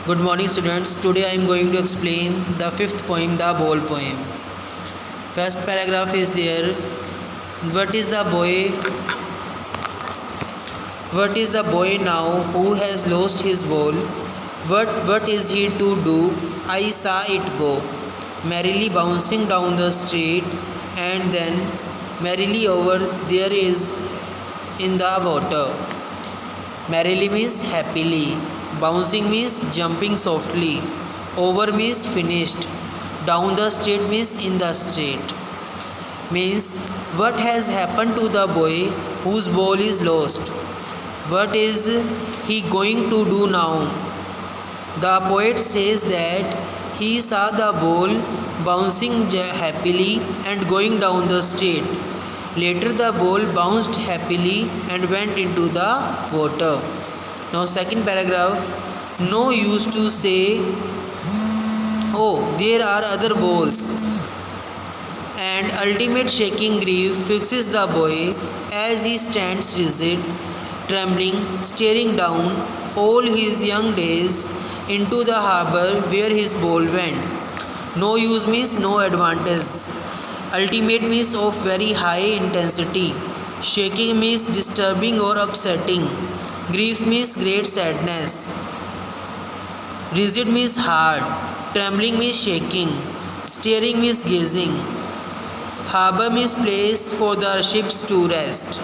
Good morning students. Today I am going to explain the fifth poem, the Bowl poem. First paragraph is there. What is the boy? What is the boy now who has lost his bowl? What is he to do? I saw it go, merrily bouncing down the street, and then merrily over there is in the water. Merrily means happily. Bouncing means jumping softly. Over means finished. Down the street means in the street. Means what has happened to the boy whose ball is lost? What is he going to do now? The poet says that he saw the ball bouncing happily and going down the street. Later the ball bounced happily and went into the water. Now second paragraph. No use to say, oh, there are other balls. And ultimate shaking grief fixes the boy as he stands rigid, trembling, staring down all his young days into the harbour where his ball went. No use means no advantage. Ultimate means of very high intensity. Shaking means disturbing or upsetting. Grief means great sadness. Rigid means hard. Trembling means shaking. Staring means gazing. Harbour means place for the ships to rest.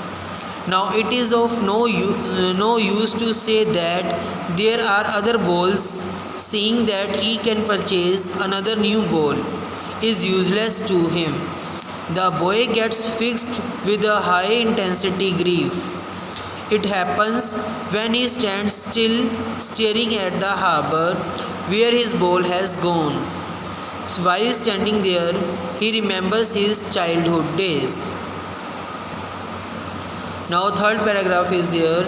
Now it is of no use to say that there are other balls, seeing that he can purchase another new ball is useless to him. The boy gets fixed with a high intensity grief. It happens when he stands still staring at the harbour where his ball has gone. While standing there, he remembers his childhood days. Now third paragraph is there.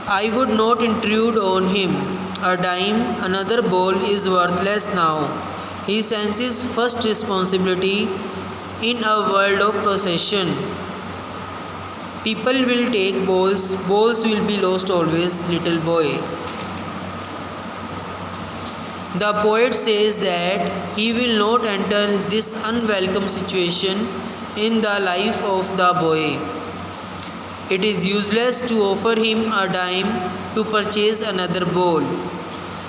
I would not intrude on him. A dime, another ball is worthless now. He senses first responsibility in a world of possession. People will take balls will be lost always, little boy. The poet says that he will not enter this unwelcome situation in the life of the boy. It is useless to offer him a dime to purchase another ball.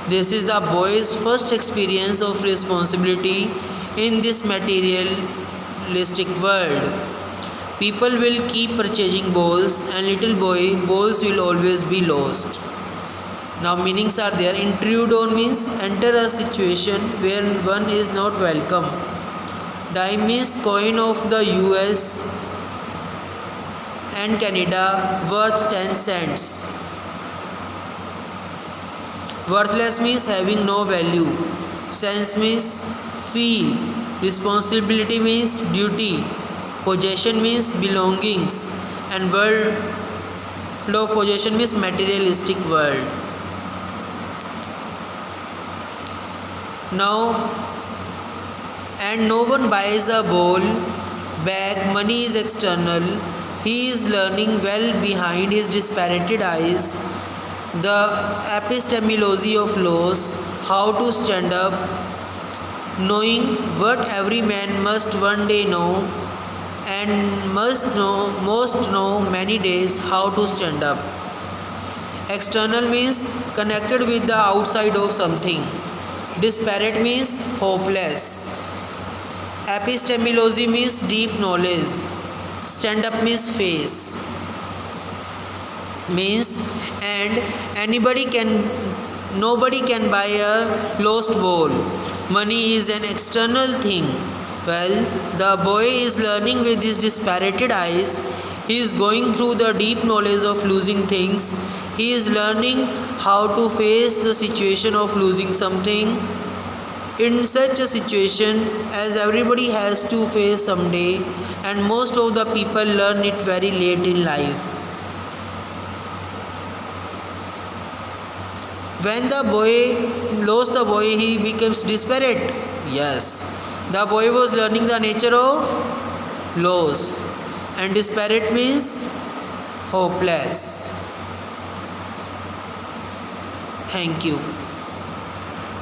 This is the boy's first experience of responsibility in this materialistic world. People will keep purchasing balls, and little boy, balls will always be lost. Now meanings are there. Intrude on means enter a situation where one is not welcome. Dime means coin of the US and Canada worth 10 cents. Worthless means having no value. Sense means feel. Responsibility means duty. Possession means belongings. And world of possession means materialistic world. Now, and no one buys a ball bag, money is external. He is learning well behind his dispirited eyes the epistemology of loss, how to stand up, knowing what every man must one day know and most know many days how to stand up. External means connected with the outside of something. Disparate means hopeless. Epistemology means deep knowledge. Stand up means face. Means and nobody can buy a lost ball. Money is an external thing. Well, the boy is learning with his dispirited eyes. He is going through the deep knowledge of losing things. He is learning how to face the situation of losing something. In such a situation, as everybody has to face someday, and most of the people learn it very late in life. When the boy lost the boy, he becomes desperate. Yes, the boy was learning the nature of loss, and desperate means hopeless. Thank you.